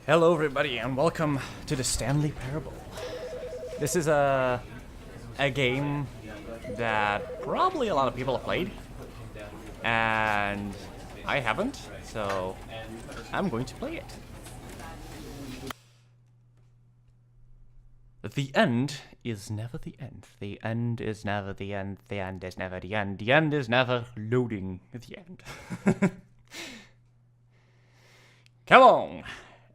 Hello everybody and welcome to the Stanley Parable. This is a game that probably a lot of people have played, and I haven't, so I'm going to play it. The end is never the end. The end is never the end. The end is never the end. The end is never loading the end. Come on!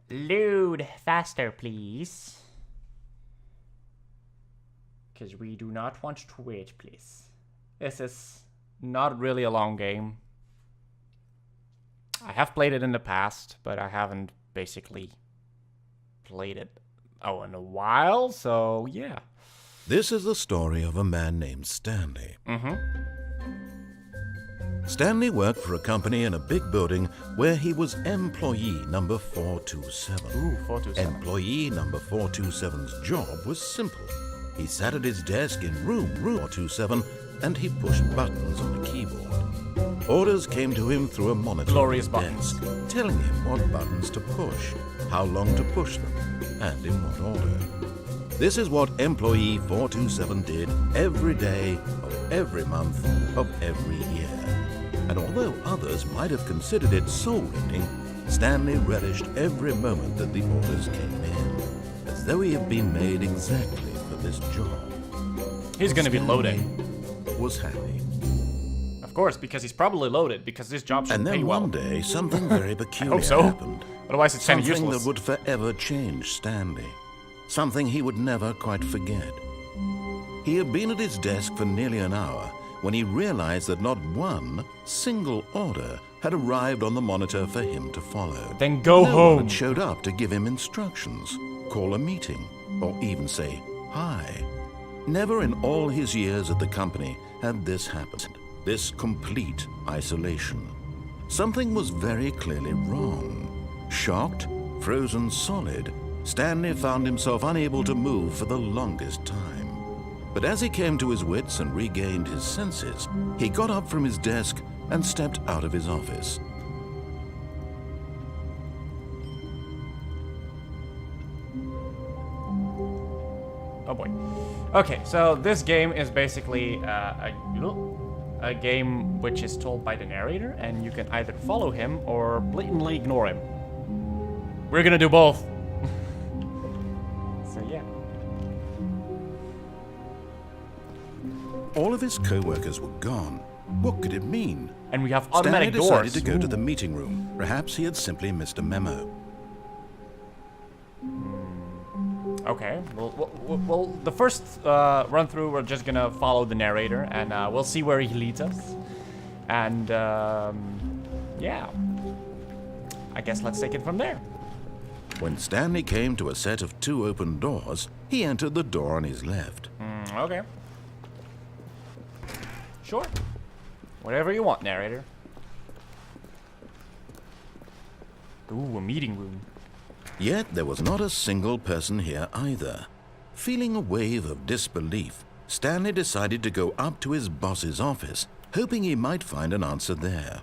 Load faster, please. Because we do not want to wait, please. This is not really a long game. I have played it in the past, but I haven't basically played it in a while, so yeah. This is the story of a man named Stanley. Stanley worked for a company in a big building where he was employee number 427. Ooh, 427. Employee number 427's job was simple. He sat at his desk in room 427 and he pushed buttons on the keyboard. Orders came to him through a monitor Glorious on his desk, telling him what buttons to push, how long to push them, and in what order. This is what employee 427 did every day of every month of every year. And although others might have considered it soul-rending, Stanley relished every moment that the orders came in, as though he had been made exactly for this job. He's gonna be loading. Was happy. Of course, because he's probably loaded, because this job should And pay then well. one day, something very peculiar so. happened. Otherwise it's kind of Something useless. that would forever change Stanley. Something he would never quite forget. He had been at his desk for nearly an hour when he realized that not one single order had arrived on the monitor for him to follow. Then go No one home. had showed up to give him instructions, call a meeting, or even say hi. Never in all his years at the company had this happened. This complete isolation. Something was very clearly wrong. Shocked, frozen solid, Stanley found himself unable to move for the longest time. But as he came to his wits and regained his senses, he got up from his desk and stepped out of his office. Oh boy. Okay, so this game is basically a game which is told by the narrator, and you can either follow him or blatantly ignore him. We're gonna do both. So yeah. All of his co-workers were gone. What could it mean? And we have Stanley automatic decided doors. to go to Ooh. the meeting room. Perhaps he had simply missed a memo. Okay, well, the first run through, we're just gonna follow the narrator, and we'll see where he leads us. And yeah, I guess let's take it from there. When Stanley came to a set of 2 open doors, he entered the door on his left. Okay. Sure. Whatever you want, narrator. Ooh, a meeting room. Yet there was not a single person here either. Feeling a wave of disbelief, Stanley decided to go up to his boss's office, hoping he might find an answer there.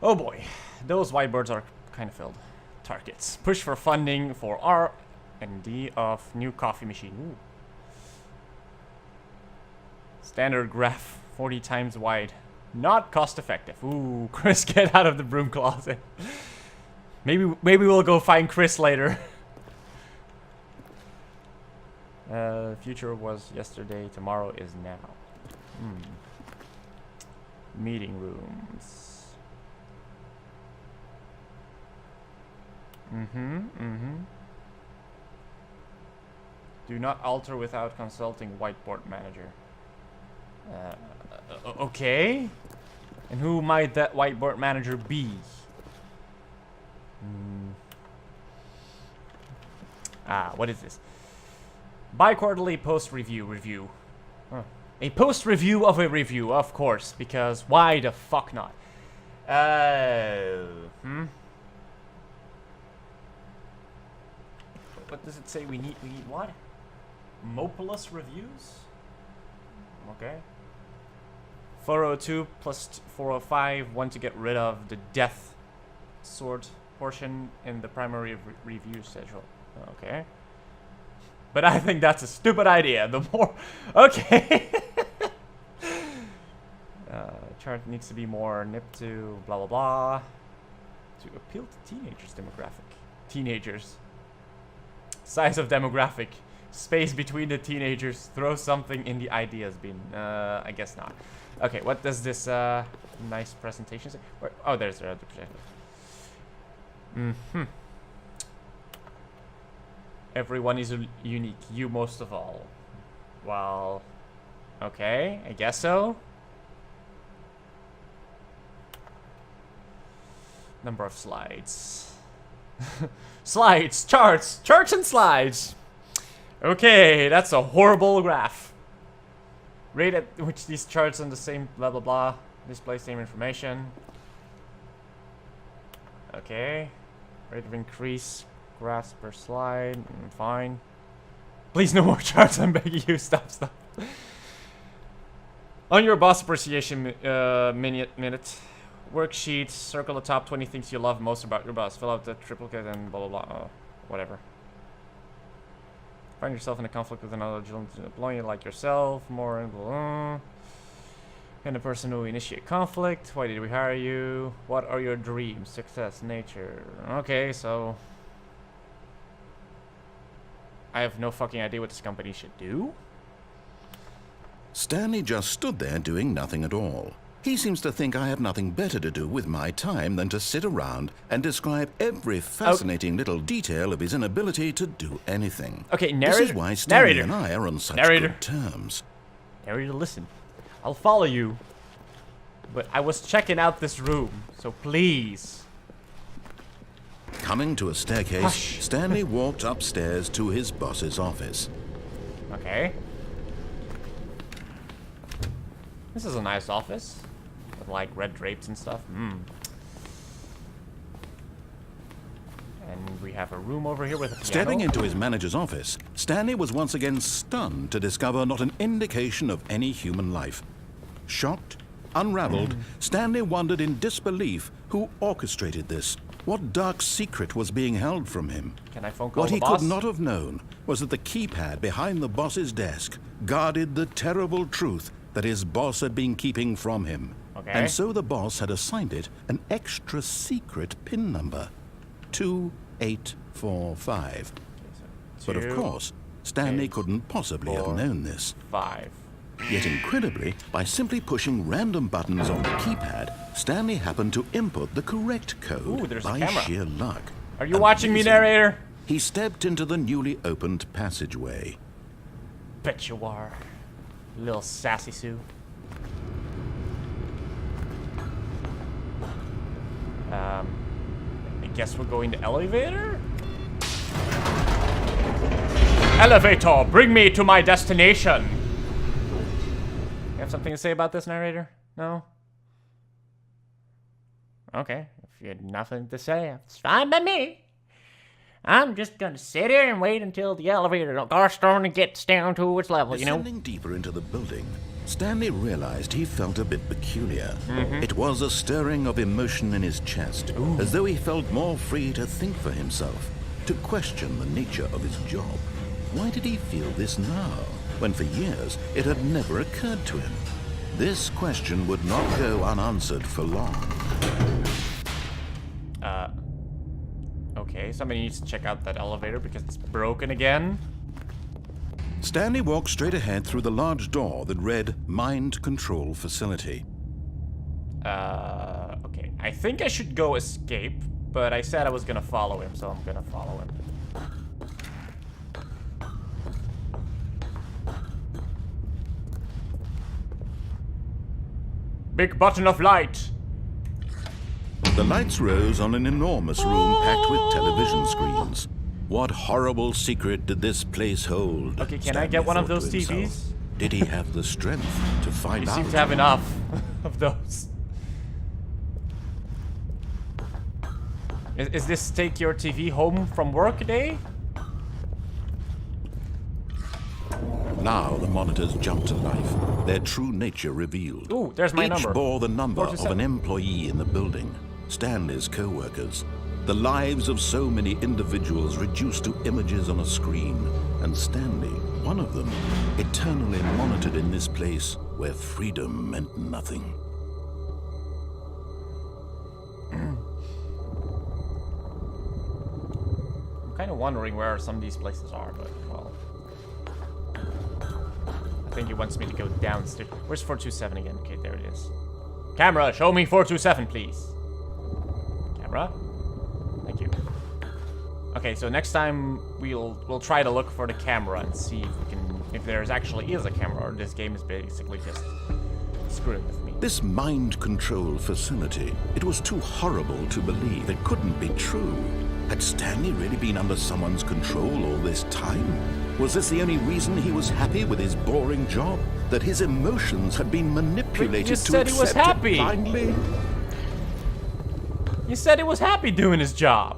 Oh boy, those whiteboards are kind of filled. Targets. Push for funding for R&D of new coffee machine. Ooh. Standard graph, 40 times wide. Not cost effective. Ooh, Chris, get out of the broom closet. Maybe we'll go find Chris later. Future was yesterday, tomorrow is now. Meeting rooms. Do not alter without consulting whiteboard manager. Okay. And who might that whiteboard manager be? What is this? Bi-quarterly post-review. Huh. A post-review of a review, of course, because why the fuck not? What does it say we need? We need what? Mopulous reviews? Okay. 402 plus 405, want to get rid of the death sort portion in the primary review schedule. Okay. But I think that's a stupid idea. The more... Okay. Chart needs to be more nipped to blah blah blah. To appeal to teenagers demographic. Teenagers. Size of demographic. Space between the teenagers. Throw something in the ideas bin. I guess not. Okay, what does this nice presentation say? Where, oh, there's the other projector. Everyone is unique. You most of all. Well, okay, I guess so. Number of slides. Slides, charts and slides. Okay, that's a horrible graph. Rate at which these charts on the same blah blah blah display same information. Okay. Rate of increase, graphs per slide. Fine. Please no more charts. I'm begging you. Stop. On your boss appreciation minute. Worksheet, circle the top 20 things you love most about your boss. Fill out the triplicate and blah blah blah. Whatever. Find yourself in a conflict with another employee like yourself. More and blah blah. And the person who initiate conflict. Why did we hire you? What are your dreams? Success, nature. Okay, so I have no fucking idea what this company should do. Stanley just stood there doing nothing at all. He seems to think I have nothing better to do with my time than to sit around and describe every fascinating little detail of his inability to do anything. Okay, narrator. This is why Stanley and I are on such good terms. Narrator, listen. I'll follow you. But I was checking out this room, so please. Coming to a staircase, Hush. Stanley walked upstairs to his boss's office. Okay. This is a nice office. With like red drapes and stuff. And we have a room over here with a piano. Stepping into his manager's office, Stanley was once again stunned to discover not an indication of any human life. Shocked, unraveled, Stanley wondered in disbelief who orchestrated this. What dark secret was being held from him? Can I phone call What the he boss? could not have known was that the keypad behind the boss's desk guarded the terrible truth that his boss had been keeping from him. Okay. And so the boss had assigned it an extra secret PIN number, 2845. But of course, Stanley couldn't possibly have known this. 5. Yet incredibly, by simply pushing random buttons on the keypad, Stanley happened to input the correct code. Ooh, there's a by camera. sheer luck. Are you watching me, narrator? He stepped into the newly opened passageway. Bet you are. Little sassy Sue. I guess we're going to elevator? Elevator, bring me to my destination! You have something to say about this, narrator? No? Okay, if you had nothing to say, it's fine by me. I'm just gonna sit here and wait until the elevator goes down and gets down to its level, you know? Descending deeper into the building, Stanley realized he felt a bit peculiar. It was a stirring of emotion in his chest, as though he felt more free to think for himself, to question the nature of his job. Why did he feel this now, when for years it had never occurred to him? This question would not go unanswered for long. Okay, somebody needs to check out that elevator because it's broken again. Stanley walked straight ahead through the large door that read Mind Control Facility. Okay. I think I should go escape, but I said I was gonna follow him, so I'm gonna follow him. Big button of light! The lights rose on an enormous room packed with television screens. What horrible secret did this place hold? Okay, can I Stanley get one of thought those to himself. TVs? Did he have the strength to find You out? seem to have enough of those. Is this take your TV home from work day? Now the monitors jumped to life, their true nature revealed. Ooh, there's my Each number. bore the number of 47. an employee in the building. Stanley's co-workers, the lives of so many individuals reduced to images on a screen, and Stanley, one of them, eternally monitored in this place where freedom meant nothing. I'm kind of wondering where some of these places are, but, well... I think he wants me to go downstairs. Where's 427 again? Okay, there it is. Camera, show me 427, please. Camera? Thank you. Okay, so next time we'll try to look for the camera and see if there's actually is a camera, or this game is basically just screwing with me. This mind control facility, it was too horrible to believe. It couldn't be true. Had Stanley really been under someone's control all this time? Was this the only reason he was happy with his boring job? That his emotions had been manipulated you said to he was accept happy. it blindly? You said he was happy doing his job.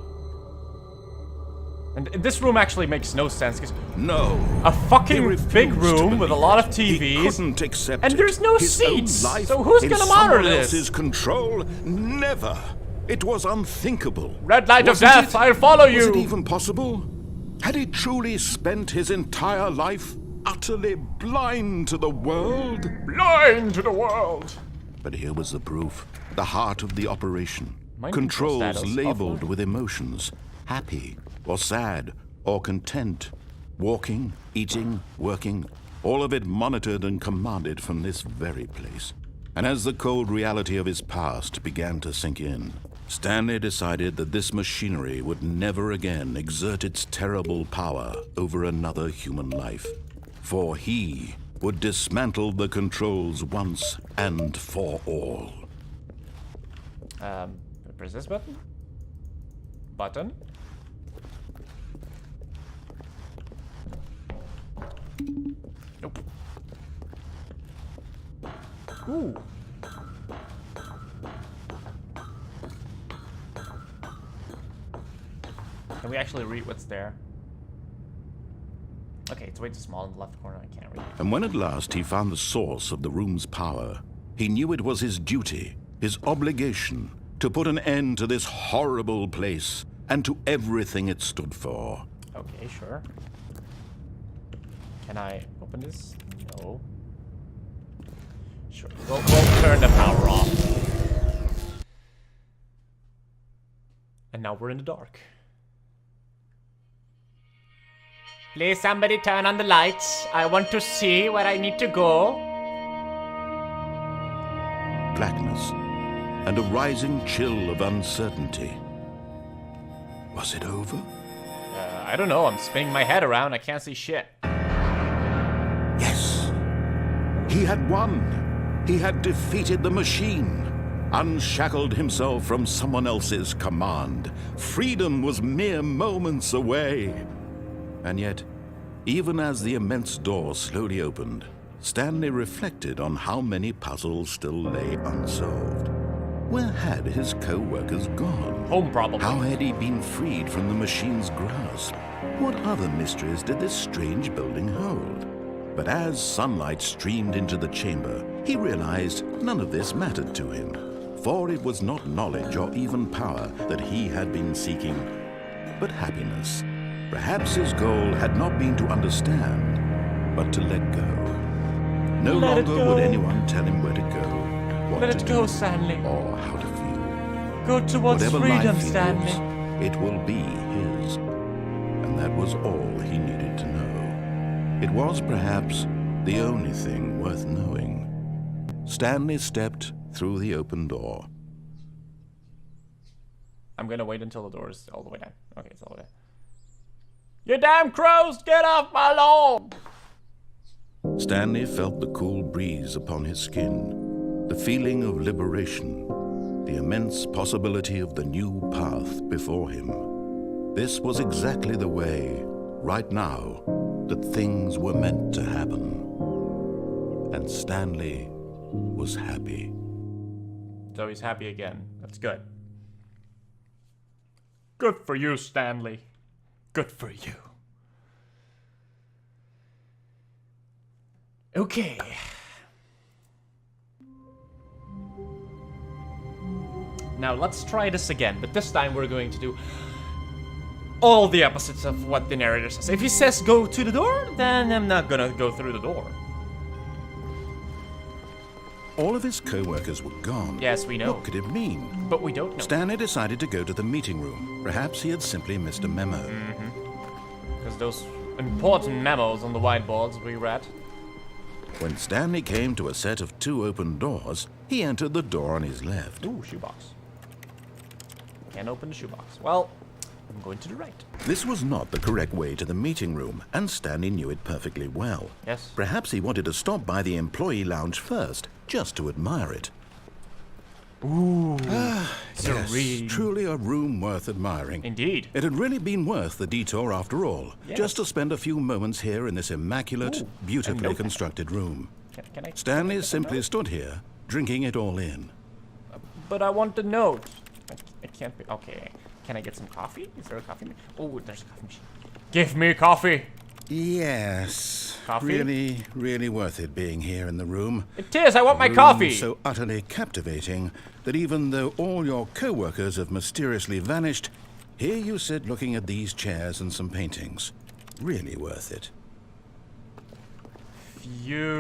And this room actually makes no sense, because No. a fucking big room with a lot of TVs. He couldn't accept and there's no his seats. Own life So who's in gonna monitor someone this? else's control? Never. It was unthinkable. Red light of Wasn't death, it? I'll follow you. Was it even possible? Had he truly spent his entire life utterly blind to the world? Blind to the world. But here was the proof. The heart of the operation. Mind control Controls status labeled offered. with emotions. Happy, or sad, or content. Walking, eating, working. All of it monitored and commanded from this very place. And as the cold reality of his past began to sink in, Stanley decided that this machinery would never again exert its terrible power over another human life. For he would dismantle the controls once and for all. Press this button? Button? Nope. Ooh. Can we actually read what's there? Okay, it's way too small in the left corner. I can't read it. And when at last he found the source of the room's power, he knew it was his duty, his obligation, to put an end to this horrible place and to everything it stood for. Okay, sure. Can I open this? No. Sure. We'll turn the power off. And now we're in the dark. Please, somebody turn on the lights. I want to see where I need to go. Blackness and a rising chill of uncertainty. Was it over? I don't know. I'm spinning my head around. I can't see shit. Yes. He had won. He had defeated the machine. Unshackled himself from someone else's command. Freedom was mere moments away. And yet, even as the immense door slowly opened, Stanley reflected on how many puzzles still lay unsolved. Where had his co-workers gone? Home, probably. How had he been freed from the machine's grasp? What other mysteries did this strange building hold? But as sunlight streamed into the chamber, he realized none of this mattered to him. For it was not knowledge or even power that he had been seeking, but happiness. Perhaps his goal had not been to understand, but to let go. No Let it longer go. would anyone tell him where to go, what Let to it do, go, Stanley. or how to feel. Go towards Whatever freedom, life he Stanley. lives, it will be his. And that was all he needed to know. It was perhaps the only thing worth knowing. Stanley stepped through the open door. I'm gonna wait until the door is all the way down. Okay, it's all the way down. You damn crows, get off my lawn! Stanley felt the cool breeze upon his skin, the feeling of liberation, the immense possibility of the new path before him. This was exactly the way, right now, that things were meant to happen. And Stanley was happy. So he's happy again. That's good. Good for you, Stanley. Good for you. Okay. Now let's try this again, but this time we're going to do all the opposites of what the narrator says. If he says go to the door, then I'm not gonna go through the door. All of his co-workers were gone. Yes, we know. What could it mean? But we don't know. Stanley decided to go to the meeting room. Perhaps he had simply missed a memo. Because those important memos on the whiteboards we read. When Stanley came to a set of 2 open doors, he entered the door on his left. Ooh, shoebox. Can't open the shoebox. Well, I'm going to the right. This was not the correct way to the meeting room, and Stanley knew it perfectly well. Yes. Perhaps he wanted to stop by the employee lounge first, just to admire it. Ooh. Yes, truly a room worth admiring. Indeed. It had really been worth the detour after all, Yes. just to spend a few moments here in this immaculate, beautifully constructed room. Can I Stanley get the simply note? stood here, drinking it all in. But I want the note. It can't be. Okay. Can I get some coffee? Is there a coffee machine? Oh, there's a coffee machine. Give me coffee. Yes. Coffee? Really worth it being here in the room. It is. I want my Room coffee. So utterly captivating that even though all your co-workers have mysteriously vanished, here you sit looking at these chairs and some paintings. Really worth it.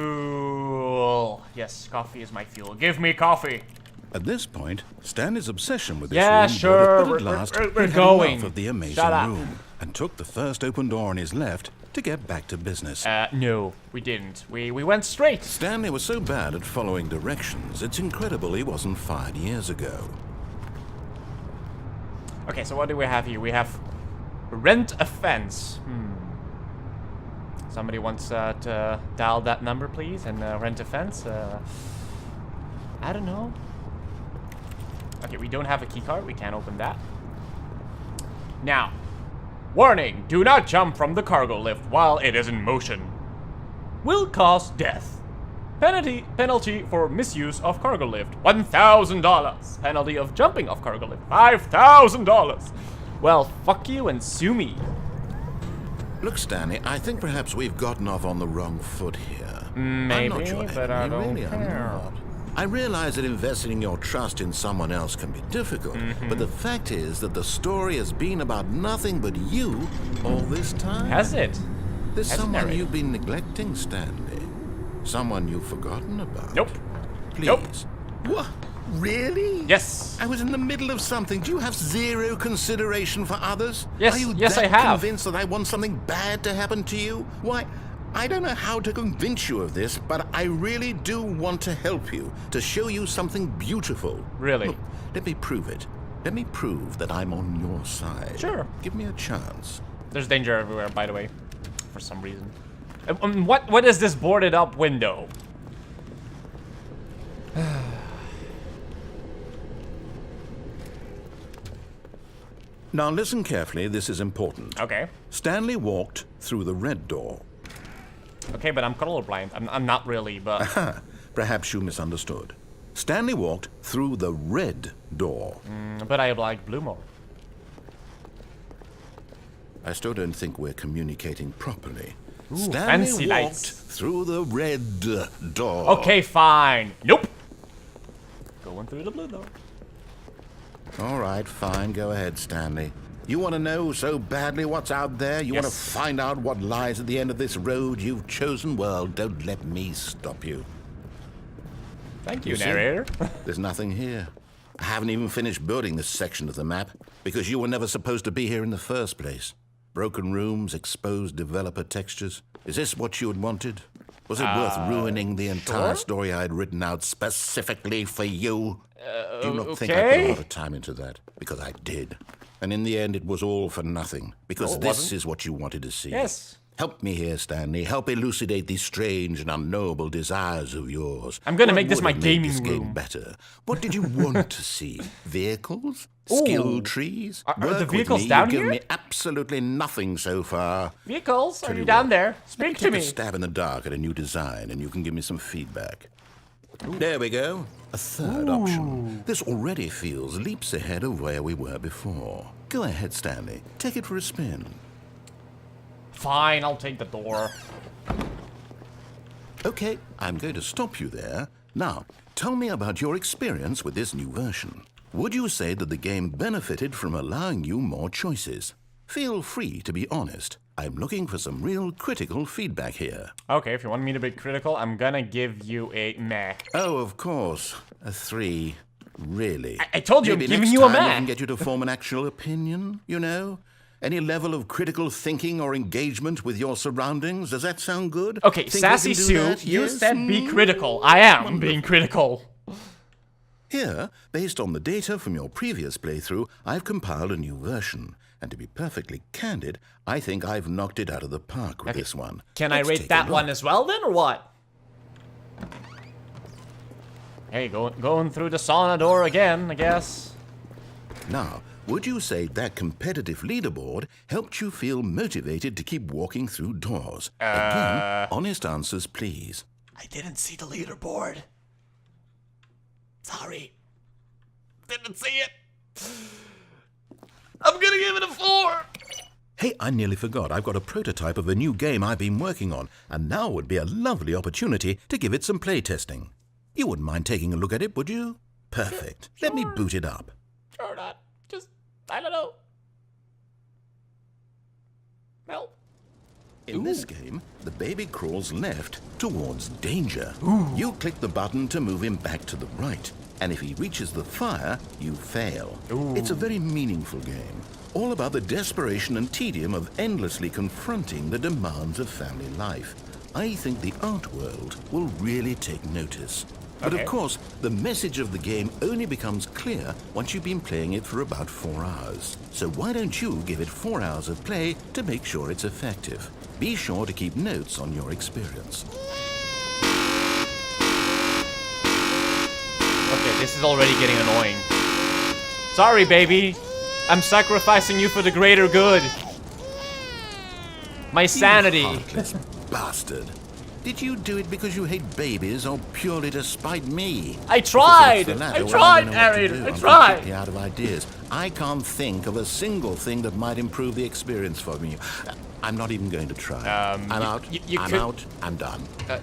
Fuel. Yes, coffee is my fuel. Give me coffee. At this point, Stanley's obsession with this Yeah, room sure. brought it at last We're he'd had going. enough of the amazing Shut up. room and took the first open door on his left to get back to business. No, we didn't. We went straight. Stanley was so bad at following directions, it's incredible he wasn't fired years ago. Okay, so what do we have here? We have rent a fence. Somebody wants to dial that number, please, and rent a fence. I don't know. Okay, we don't have a key card. We can't open that. Now, warning, do not jump from the cargo lift while it is in motion. Will cause death. Penalty for misuse of cargo lift, $1,000. Penalty of jumping off cargo lift, $5,000. Well, fuck you and sue me. Look, Stanley, I think perhaps we've gotten off on the wrong foot here. Maybe, I'm not your but I enemy, don't really, I'm care. not. I realize that investing your trust in someone else can be difficult, but the fact is that the story has been about nothing but you all this time. Has it? There's Has it, someone narrator? you've been neglecting, Stanley. Someone you've forgotten about. Nope. Please. Nope. What? Really? Yes. I was in the middle of something. Do you have zero consideration for others? Yes, Are you yes, that I have. convinced that I want something bad to happen to you? Why, I don't know how to convince you of this, but I really do want to help you, to show you something beautiful. Really? Look, let me prove it. Let me prove that I'm on your side. Sure. Give me a chance. There's danger everywhere, by the way, for some reason. What is this boarded up window? Now listen carefully, this is important. Okay. Stanley walked through the red door. Okay, but I'm colorblind. I'm not really, but... Perhaps you misunderstood. Stanley walked through the red door. But I like blue more. I still don't think we're communicating properly. Ooh, Stanley fancy walked lights. through the red door. Okay, fine. Nope. Going through the blue door. All right, fine. Go ahead, Stanley. You want to know so badly what's out there? You want to Yes. find out what lies at the end of this road you've chosen? Well, don't let me stop you. Thank you, see? narrator. There's nothing here. I haven't even finished building this section of the map because you were never supposed to be here in the first place. Broken rooms, exposed developer textures. Is this what you had wanted? Was it worth ruining the entire sure. story I had written out specifically for you? Do not think I okay. put a lot of time into that, because I did. And in the end, it was all for nothing, because No, it this wasn't. is what you wanted to see. Yes. Help me here, Stanley. Help elucidate these strange and unknowable desires of yours. I'm gonna What make this would my have made gaming this game room. better? What did you want to see? Vehicles? Skill Ooh. trees? Are the Work with vehicles me. down You've given here? me absolutely nothing so far. Vehicles, are Tell you you down what, there? Let me Speak to take me. a stab in the dark at a new design, and you can give me some feedback. There we go. A third option. This already feels leaps ahead of where we were before. Go ahead, Stanley. Take it for a spin. Fine, I'll take the door. Okay, I'm going to stop you there. Now, tell me about your experience with this new version. Would you say that the game benefited from allowing you more choices? Feel free to be honest. I'm looking for some real critical feedback here. Okay, if you want me to be critical, I'm gonna give you a meh. Oh, of course. A 3. Really? I told you, Maybe I'm giving next you a time meh. I can get you to form an actual opinion, you know? Any level of critical thinking or engagement with your surroundings? Does that sound good? Okay, Think we Sassy can do Sue, that? you Yes? said be critical. I am being critical. Here, based on the data from your previous playthrough, I've compiled a new version. And to be perfectly candid, I think I've knocked it out of the park with this one. Can Let's I take rate a that look. one as well then, or what? Hey, going through the sauna door again, I guess. Now, would you say that competitive leaderboard helped you feel motivated to keep walking through doors? Again, honest answers, please. I didn't see the leaderboard. Sorry. Didn't see it. I'm gonna give it a 4. Hey, I nearly forgot. I've got a prototype of a new game I've been working on, and now would be a lovely opportunity to give it some playtesting. You wouldn't mind taking a look at it, would you? Perfect. Let me boot it up. Sure not. Just, I don't know. Help. In this game, the baby crawls left towards danger. You click the button to move him back to the right, and if he reaches the fire, you fail. It's a very meaningful game, all about the desperation and tedium of endlessly confronting the demands of family life. I think the art world will really take notice. But Okay. of course, the message of the game only becomes clear once you've been playing it for about 4 hours. So why don't you give it 4 hours of play to make sure it's effective? Be sure to keep notes on your experience. Okay, this is already getting annoying. Sorry, baby. I'm sacrificing you for the greater good. My sanity. You heartless bastard. Did you do it because you hate babies or purely to spite me? I tried. Because if it's the I latter, well, tried, don't know what to Harry. do. I I'm tried. completely out of ideas. I can't think of a single thing that might improve the experience for me. I'm not even going to try. I'm out. I'm could- out. I'm done.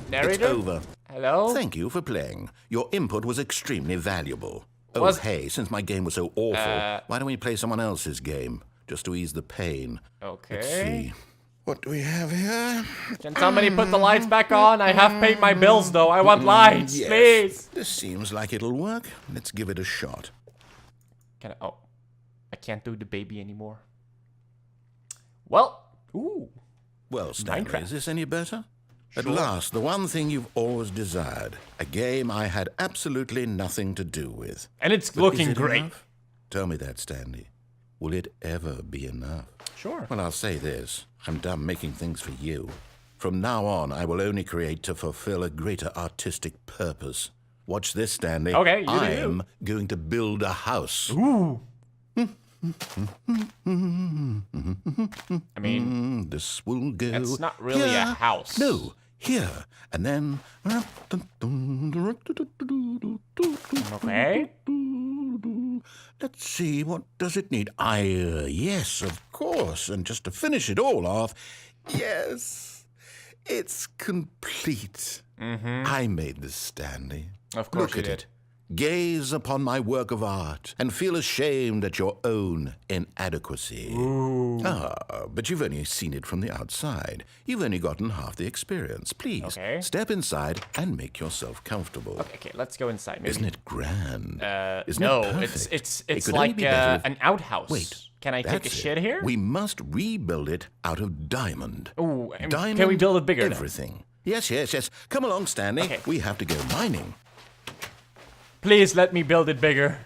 Narrator? It's over. Hello? Thank you for playing. Your input was extremely valuable. Oh, Was- hey, since my game was so awful, why don't we play someone else's game? Just to ease the pain. Okay. Let's see. What do we have here? Can somebody put the lights back on? I have paid my bills, though. I want lights, Yes. please. This seems like it'll work. Let's give it a shot. Can I? Oh, I can't do the baby anymore. Well, ooh. Well, Stanley, Minecraft. is this any better? At Sure. last, the one thing you've always desired. A game I had absolutely nothing to do with. And it's But looking is it great. enough? Tell me that, Stanley. Will it ever be enough? Sure. Well, I'll say this. I'm done making things for you. From now on, I will only create to fulfill a greater artistic purpose. Watch this, Stanley. Okay, you do I you. am going to build a house. Ooh. I mean, This will go. It's not really a here. house. No, here. And then. okay. Let's see, what does it need? Yes, of course. And just to finish it all off, yes, it's complete. I made this, Stanley. Of course Look you at did. it. Gaze upon my work of art and feel ashamed at your own inadequacy. But you've only seen it from the outside. You've only gotten half the experience. Please, Okay. step inside and make yourself comfortable. Okay, let's go inside. Maybe. Isn't it grand? Isn't no, it perfect? it's It could only like be better if- an outhouse. Wait. Can I take a That's shit it. here? We must rebuild it out of diamond. Ooh, Diamond. can we build it bigger then? Everything. Yes, yes, yes. Come along, Stanley. Okay. We have to go mining. Please let me build it bigger.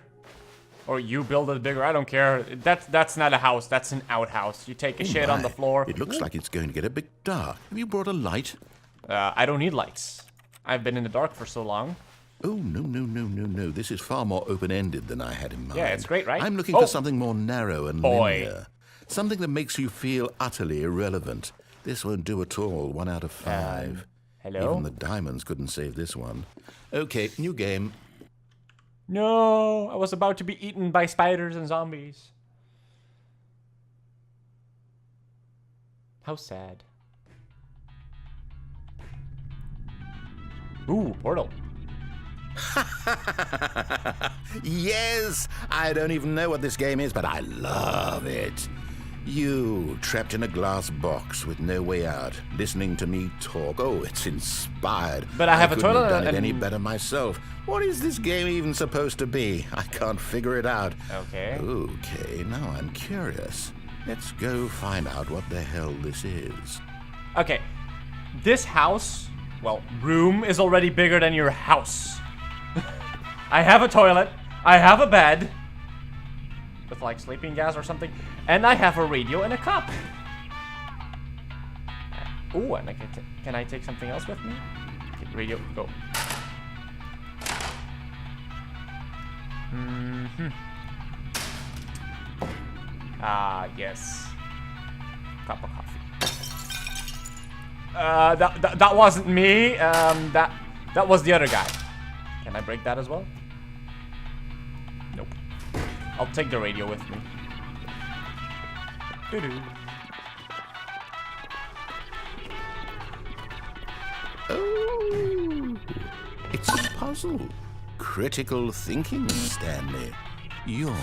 Or you build it bigger. I don't care. That's not a house. That's an outhouse. You take a shit on the My, floor. It looks like it's going to get a bit dark. Have you brought a light? I don't need lights. I've been in the dark for so long. Oh, no, no, no, no, no. This is far more open-ended than I had in mind. Yeah, it's great, right? I'm looking Oh. for something more narrow and Boy. linear. Something that makes you feel utterly irrelevant. This won't do at all. 1 out of 5. Hello? Even the diamonds couldn't save this one. Okay, new game. No, I was about to be eaten by spiders and zombies. How sad. Ooh, portal. Yes, I don't even know what this game is, but I love it. You, trapped in a glass box with no way out, listening to me talk. Oh, it's inspired. But I have a couldn't toilet have done it and- any better myself. What is this game even supposed to be? I can't figure it out. Okay. Okay, now I'm curious. Let's go find out what the hell this is. Okay. This house, well, room is already bigger than your house. I have a toilet. I have a bed. With like sleeping gas or something. And I have a radio and a cup. Ooh, and can I take something else with me? Okay, radio, go. Ah, yes. Cup of coffee. That wasn't me. That was the other guy. Can I break that as well? Nope. I'll take the radio with me. Doo-doo. Oh, it's a puzzle. Critical thinking, Stanley. Your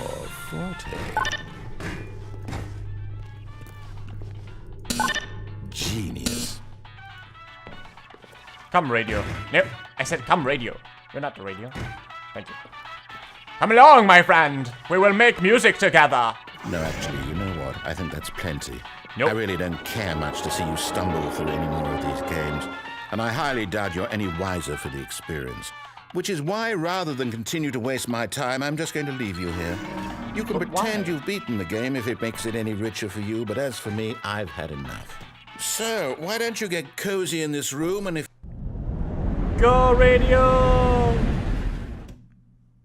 forte. Genius. Come, radio. No, I said come, radio. You're not the radio. Thank you. Come along, my friend. We will make music together. No, actually, you know what? I think that's plenty. Nope. I really don't care much to see you stumble through any more of these games. And I highly doubt you're any wiser for the experience. Which is why, rather than continue to waste my time, I'm just going to leave you here. You can But pretend why? you've beaten the game if it makes it any richer for you, but as for me, I've had enough. So, why don't you get cozy in this room, and if... Go, radio!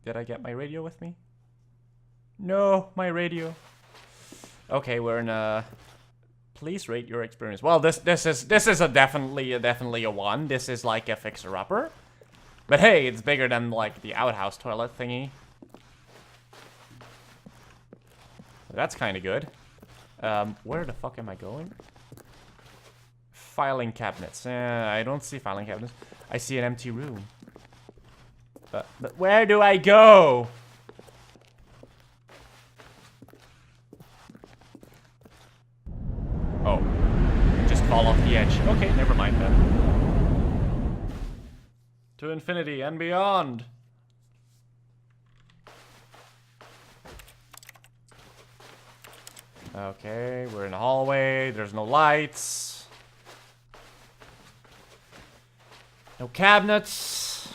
Did I get my radio with me? No, my radio. Okay, we're in a... Please rate your experience. Well, this is a definitely a 1. This is like a fixer-upper. But hey, it's bigger than like the outhouse toilet thingy. So that's kind of good. Where the fuck am I going? Filing cabinets. I don't see filing cabinets. I see an empty room. But where do I go? Oh. Just fall off the edge. Okay, never mind then. To infinity and beyond. Okay, we're in a hallway. There's no lights. No cabinets.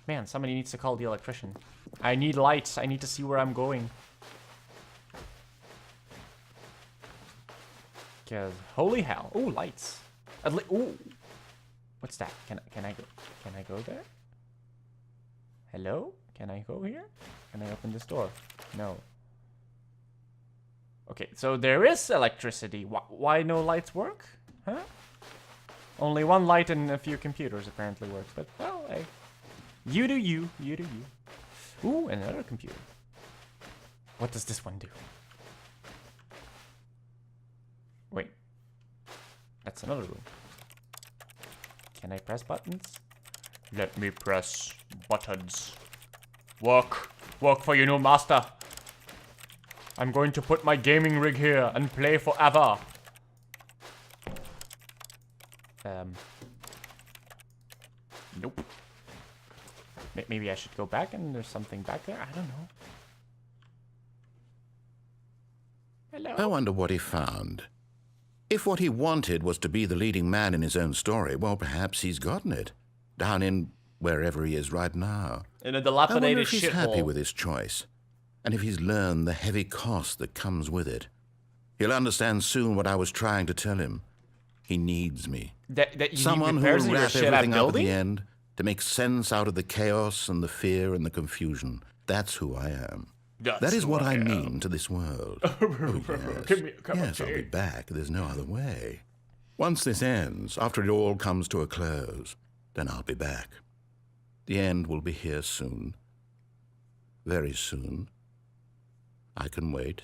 Man, somebody needs to call the electrician. I need lights. I need to see where I'm going. Cause holy hell! Ooh, lights. Ooh, what's that? Can I go? Can I go there? Hello? Can I go here? Can I open this door? No. Okay, so there is electricity. Why no lights work? Huh? Only one light and a few computers apparently work. But well, hey, you do you. You do you. Ooh, another computer. What does this one do? Wait. That's another room. Can I press buttons? Let me press buttons. Work. Work for your new master. I'm going to put my gaming rig here and play forever. Nope. Maybe I should go back and there's something back there? I don't know. Hello? I wonder what he found. If what he wanted was to be the leading man in his own story, well, perhaps he's gotten it. Down in wherever he is right now. In a I wonder dilapidated if he's happy shithole. with his choice, and if he's learned the heavy cost that comes with it. He'll understand soon what I was trying to tell him. He needs me. That you Someone need who repairs will in your wrap shit at everything up at building? the end to make sense out of the chaos and the fear and the confusion. That's who I am. That is who what I am. mean to this world. Oh, yes. Give me a cup of Yes, I'll be tea. back. There's no other way. Once this ends, after it all comes to a close, then I'll be back. The end will be here soon. Very soon. I can wait.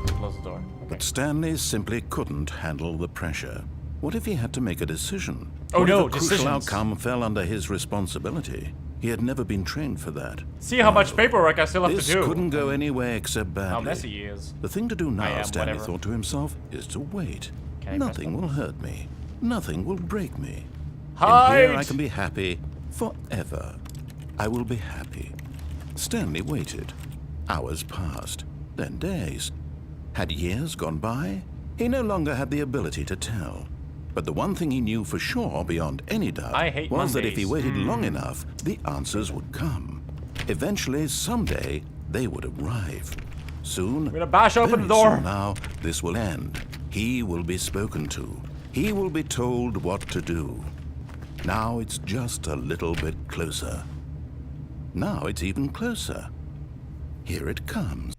have to close the door. Okay. But Stanley simply couldn't handle the pressure. What if he had to make a decision? Oh What no, if a crucial decisions. outcome fell under his responsibility? He had never been trained for that. See how much paperwork I still have This to do. couldn't go anywhere except badly. How messy he is. The thing to do now, Stanley whatever. thought to himself, is to wait. Can I Nothing will hurt me. Nothing will break me. Hide! In here I can be happy forever. I will be happy. Stanley waited. Hours passed, then days. Had years gone by? He no longer had the ability to tell. But the one thing he knew for sure, beyond any doubt, I hate was that if he Mondays. waited long enough, the answers would come. Eventually, someday, they would arrive. Soon, I'm gonna bash open very the door. soon now, this will end. He will be spoken to. He will be told what to do. Now it's just a little bit closer. Now it's even closer. Here it comes.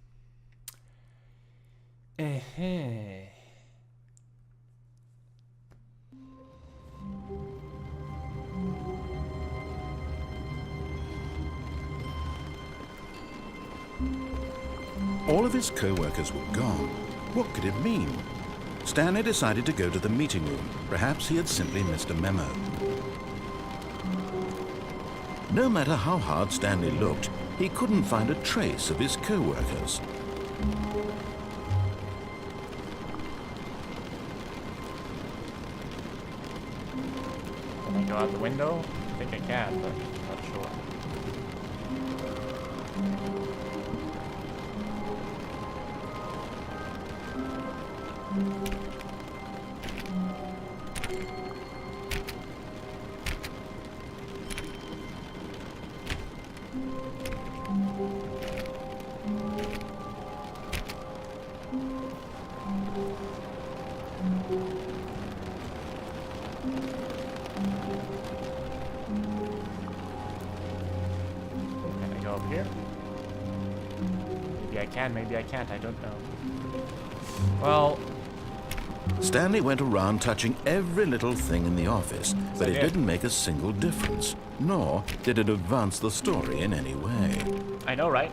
All of his co-workers were gone. What could it mean? Stanley decided to go to the meeting room. Perhaps he had simply missed a memo. No matter how hard Stanley looked, he couldn't find a trace of his co-workers. Can I go out the window? I think I can, but I'm not sure. Can I go up here? Maybe I can, maybe I can't, I don't know. Well, Stanley went around touching every little thing in the office, but it did. didn't make a single difference, nor did it advance the story in any way. I know, right?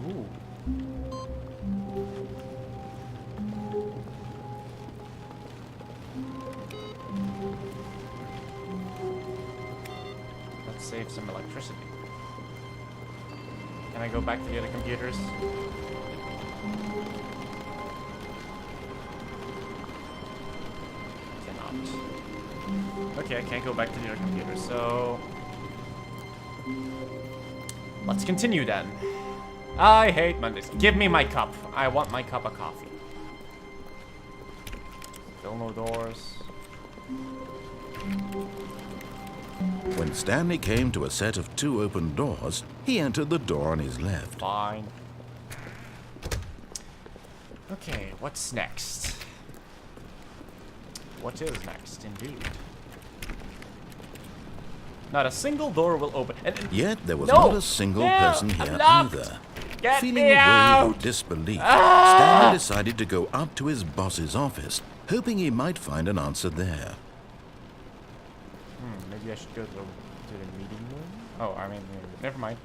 Ooh. Let's save some electricity. Can I go back to the other computers? Cannot. Okay, I can't go back to the other computers, so... let's continue then. I hate Mondays. Give me my cup. I want my cup of coffee. Still no doors. When Stanley came to a set of 2 open doors, he entered the door on his left. Fine. Okay, what's next? What is next, indeed? Not a single door will open. And Yet there was No! not a single No! person I'm here locked! either. Get Feeling me a wave out! of disbelief, Ah! Stanley decided to go up to his boss's office, hoping he might find an answer there. maybe I should go to the meeting room? Oh, I mean, never mind.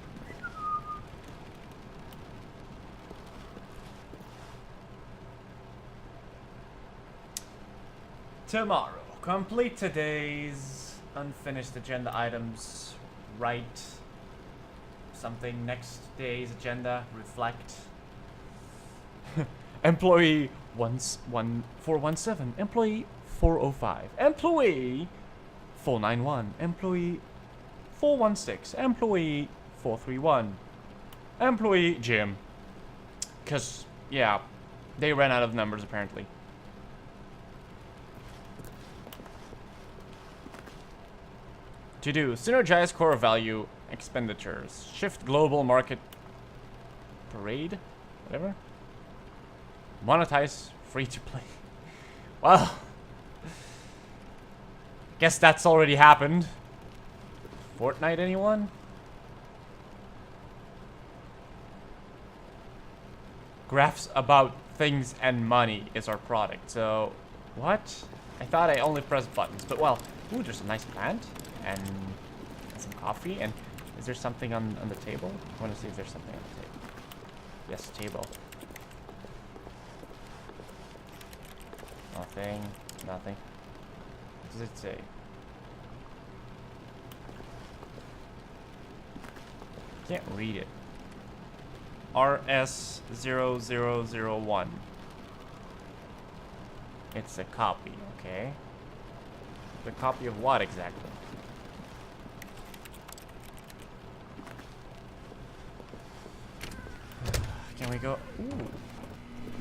Tomorrow. Complete today's unfinished agenda items. Write something next day's agenda. Reflect. Employee 417. Employee 405. Employee 491. Employee 416. Employee 431. Employee Jim. Because, yeah, they ran out of numbers apparently. To do, synergize core value expenditures. Shift global market parade? Whatever. Monetize free to play. Well, guess that's already happened. Fortnite, anyone? Graphs about things and money is our product. So, what? I thought I only pressed buttons, but well, ooh, there's a nice plant and some coffee. And is there something on the table? I want to see if there's something on the table. Yes, table. Nothing. Nothing. What does it say? Can't read it. RS0001. It's a copy, okay. The copy of what exactly? Can we go? Ooh.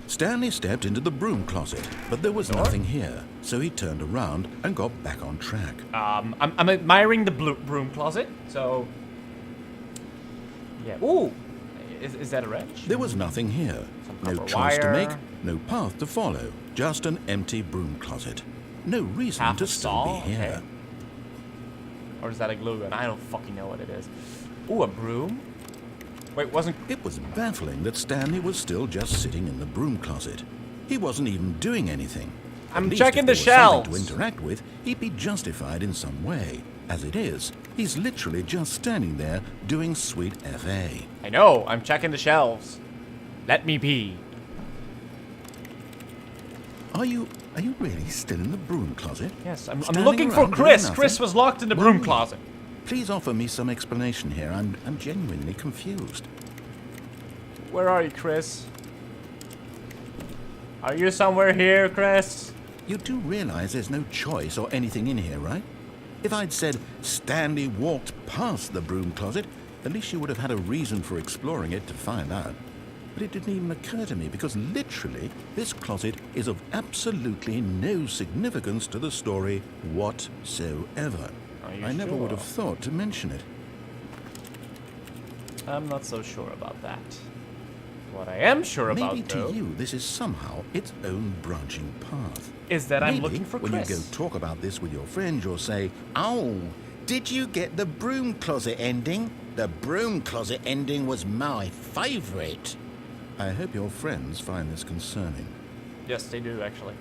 Stanley stepped into the broom closet, but there was nothing here, so he turned around and got back on track. I'm admiring the broom closet, so yeah. Ooh, is that a wrench? There was nothing here. No choice to make, no path to follow, just an empty broom closet. No reason Half to a still be stall? here. Okay. Or is that a glue gun? I don't fucking know what it is. Ooh, a broom? Wait, wasn't... It was baffling that Stanley was still just sitting in the broom closet. He wasn't even doing anything. I'm At least checking the if there was something shelves. to interact with, he'd be justified in some way. As it is, he's literally just standing there doing sweet FA. I know, I'm checking the shelves. Let me be. Are you really still in the broom closet? Yes, I'm Standing looking for around doing Chris. nothing? Chris was locked in the Well, broom closet. Please offer me some explanation here. I'm genuinely confused. Where are you, Chris? Are you somewhere here, Chris? You do realize there's no choice or anything in here, right? If I'd said Stanley walked past the broom closet, at least you would have had a reason for exploring it to find out. But it didn't even occur to me because literally this closet is of absolutely no significance to the story whatsoever. Are you I never would sure? have thought to mention it. I'm not so sure about that. What I am sure about, Maybe though, to you this is somehow its own branching path. is that I'm Maybe looking for when Chris. you go talk about this with your friends, you'll say, "Oh, did you get the broom closet ending? The broom closet ending was my favorite." I hope your friends find this concerning. Yes, they do, actually.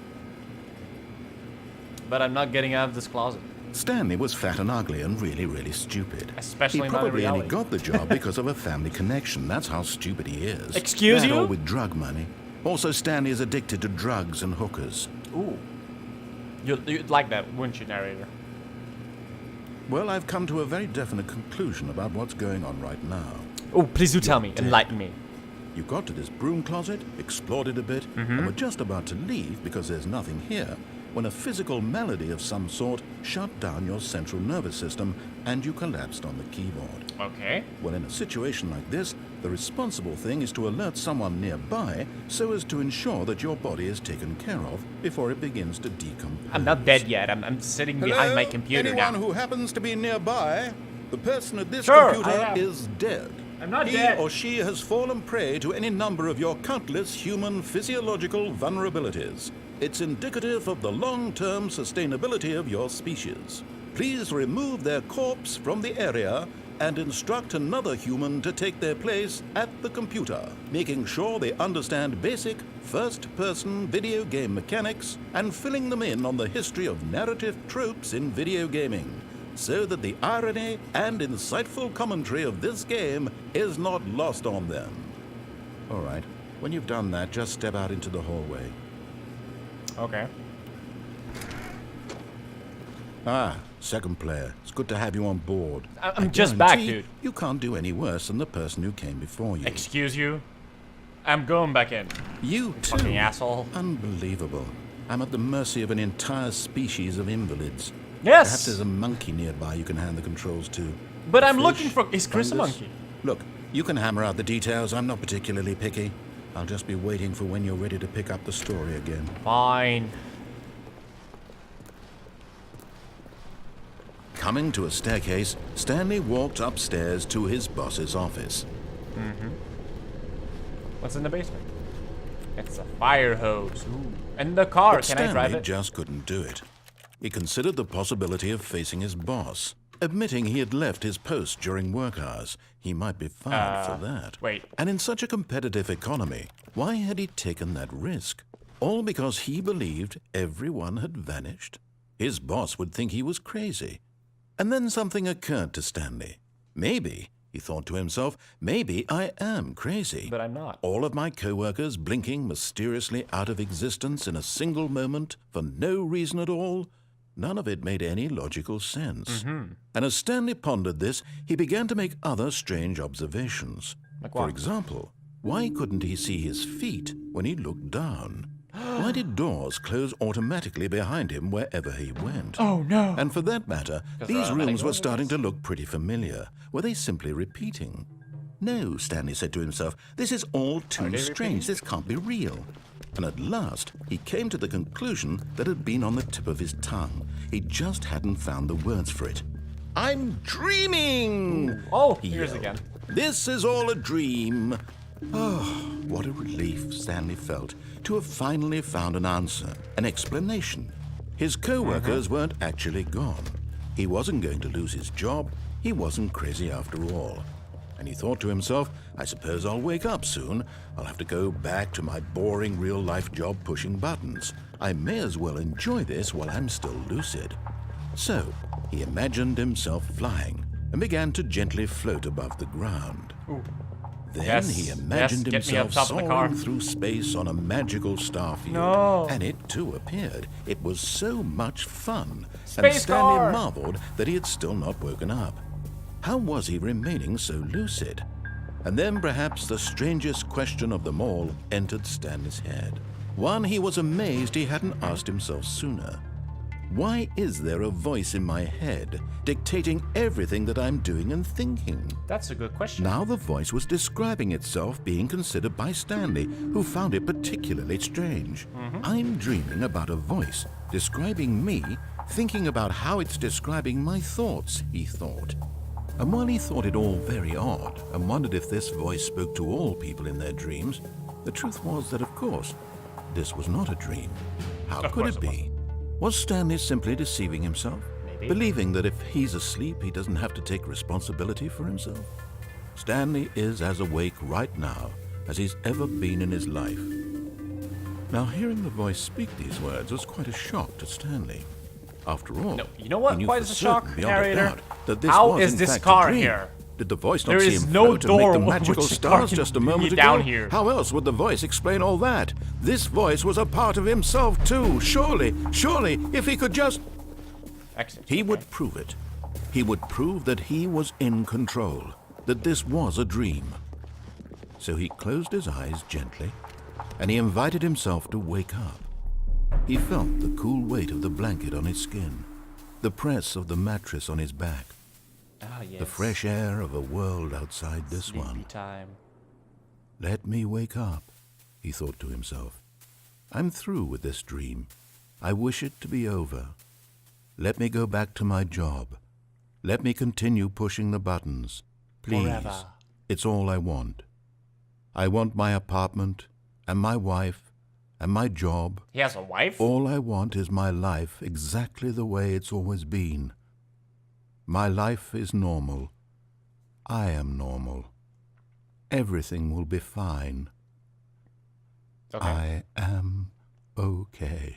But I'm not getting out of this closet. Stanley was fat and ugly and really, really stupid. Especially he not in probably only reality. got the job because of a family connection. That's how stupid he is. Excuse That you? or with drug money. Also, Stanley is addicted to drugs and hookers. Ooh. You'd like that, wouldn't you, narrator? Well, I've come to a very definite conclusion about what's going on right now. Oh, please do tell me. dead. Enlighten me. You got to this broom closet, explored it a bit, and were just about to leave because there's nothing here, when a physical malady of some sort shut down your central nervous system and you collapsed on the keyboard. Okay. Well, in a situation like this, the responsible thing is to alert someone nearby so as to ensure that your body is taken care of before it begins to decompose. I'm not dead yet. I'm sitting behind my computer Anyone now. who happens to be nearby, the person at this Sure, computer I am. is dead. I'm not he dead. or she has fallen prey to any number of your countless human physiological vulnerabilities. It's indicative of the long-term sustainability of your species. Please remove their corpse from the area and instruct another human to take their place at the computer, making sure they understand basic first-person video game mechanics and filling them in on the history of narrative tropes in video gaming, so that the irony and insightful commentary of this game is not lost on them. All right, when you've done that, just step out into the hallway. Okay. Ah, second player. It's good to have you on board. I'm I just back, guarantee dude. You can't do any worse than the person who came before you. Excuse you? I'm going back in. You too? Fucking asshole. Unbelievable. I'm at the mercy of an entire species of invalids. Yes! Perhaps there's a monkey nearby you can hand the controls to. But A I'm fish, looking for... Is Chris a fungus? monkey? Look, you can hammer out the details. I'm not particularly picky. I'll just be waiting for when you're ready to pick up the story again. Fine. Coming to a staircase, Stanley walked upstairs to his boss's office. What's in the basement? It's a fire hose. Ooh. And the car. But Can I drive Stanley it? just couldn't do it. He considered the possibility of facing his boss. admitting he had left his post during work hours. He might be fired for that. Wait. And in such a competitive economy, why had he taken that risk? All because he believed everyone had vanished? His boss would think he was crazy. And then something occurred to Stanley. Maybe, he thought to himself, maybe I am crazy. But I'm not. All of my co-workers blinking mysteriously out of existence in a single moment for no reason at all. None of it made any logical sense. And as Stanley pondered this, he began to make other strange observations. Like For what? example, why couldn't he see his feet when he looked down? Why did doors close automatically behind him wherever he went? Oh, no. And for that matter, these automatic rooms were doors, I starting guess. to look pretty familiar. Were they simply repeating? No, Stanley said to himself, this is all too they strange. This can't be real. And at last, he came to the conclusion that had been on the tip of his tongue. He just hadn't found the words for it. I'm dreaming! Oh, he here's yelled. again. This is all a dream. Oh, what a relief Stanley felt to have finally found an answer, an explanation. His co-workers weren't actually gone. He wasn't going to lose his job. He wasn't crazy after all. And he thought to himself, I suppose I'll wake up soon. I'll have to go back to my boring real-life job pushing buttons. I may as well enjoy this while I'm still lucid. So, he imagined himself flying and began to gently float above the ground. Ooh. Then Yes, he imagined yes, get me up himself top of the car. soaring through space on a magical star field. No. And it too appeared. It was so much fun. And Space Stanley car! marveled that he had still not woken up. How was he remaining so lucid? And then perhaps the strangest question of them all entered Stanley's head. One he was amazed he hadn't asked himself sooner. Why is there a voice in my head dictating everything that I'm doing and thinking? That's a good question. Now the voice was describing itself being considered by Stanley, who found it particularly strange. I'm dreaming about a voice describing me, thinking about how it's describing my thoughts, he thought. And while he thought it all very odd and wondered if this voice spoke to all people in their dreams, the truth was that, of course, this was not a dream. How Of could course it it be? Was Stanley simply deceiving himself? Maybe. Believing that if he's asleep, he doesn't have to take responsibility for himself? Stanley is as awake right now as he's ever been in his life. Now, hearing the voice speak these words was quite a shock to Stanley. After all, No, you know what? he knew Why for is the certain, shock, beyond a narrator? doubt, that this How was is in this fact a car dream. here? Did the voice not There see is him no float and make door the which magical the car stars can just a bring moment you ago? down here. How else would the voice explain all that? This voice was a part of himself too. Surely, if he could just... Exit. He would prove it. He would prove that he was in control, that this was a dream. So he closed his eyes gently, and he invited himself to wake up. He felt the cool weight of the blanket on his skin, the press of the mattress on his back, Ah, yes. the fresh air of a world outside this Sleepy one. time. Let me wake up, he thought to himself. I'm through with this dream. I wish it to be over. Let me go back to my job. Let me continue pushing the buttons. Please. Forever. It's all I want. I want my apartment, and my wife, and my job. He has a wife? All I want is my life exactly the way it's always been. My life is normal. I am normal. Everything will be fine. Okay. I am okay.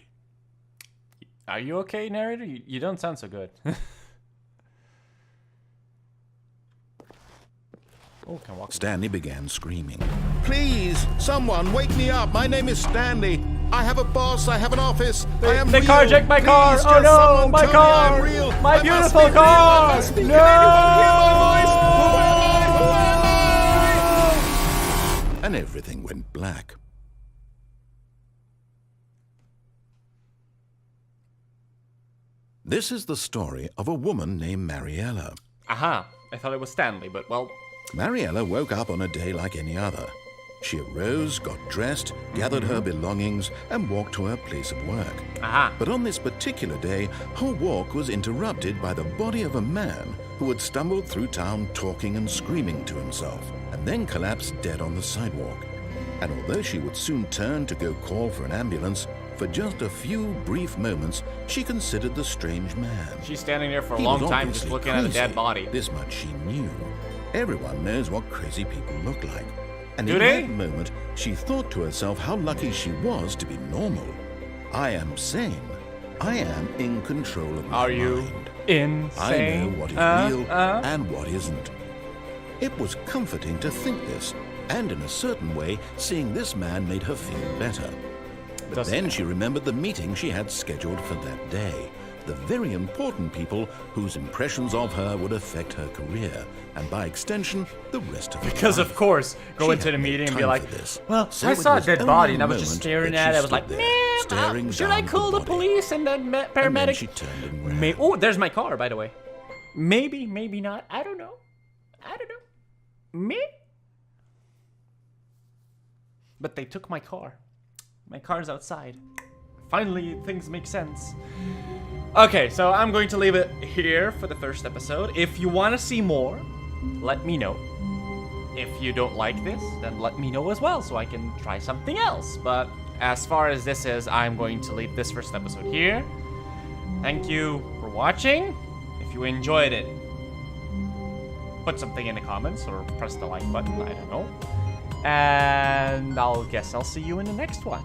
Are you okay, narrator? You don't sound so good. Oh, can I walk? Stanley began screaming. Please, someone, wake me up. My name is Stanley. I have a boss. I have an office. I am They real. carjacked my car! Please, Oh just no, someone my tell me car! I'm real. My I must beautiful be real. car! I must be. No! Can anyone hear my voice? Who am I? Who am I? And everything went black. This is the story of a woman named Mariella. Aha. I thought it was Stanley, but well... Mariella woke up on a day like any other. She arose, got dressed, gathered her belongings, and walked to her place of work. Aha. But on this particular day, her walk was interrupted by the body of a man who had stumbled through town talking and screaming to himself, and then collapsed dead on the sidewalk. And although she would soon turn to go call for an ambulance, For just a few brief moments, she considered the strange man. She's standing there for a He long was time just obviously looking at a dead crazy. body. This much she knew. Everyone knows what crazy people look like. And Do in they? that moment, she thought to herself how lucky she was to be normal. I am sane. I am in control of my Are you mind. insane? I know what is real and what isn't. It was comforting to think this, and in a certain way, seeing this man made her feel better. But Doesn't then it? she remembered the meeting she had scheduled for that day. The very important people whose impressions of her would affect her career, and by extension, the rest of her Because life. of course, go She into the had no meeting and be time like, for this. well, So I it saw a was dead only body a and I was just moment staring that at it. she I was like, stood man, there, staring should I down call the body. police and the And then paramedic? she turned and ran. Oh, there's my car, by the way. Maybe, maybe not. I don't know. I don't know. Me? But they took my car. My car's outside. Finally, things make sense. Okay, so I'm going to leave it here for the first episode. If you want to see more, let me know. If you don't like this, then let me know as well so I can try something else. But as far as this is, I'm going to leave this first episode here. Thank you for watching. If you enjoyed it, put something in the comments or press the like button, I don't know. And I'll see you in the next one.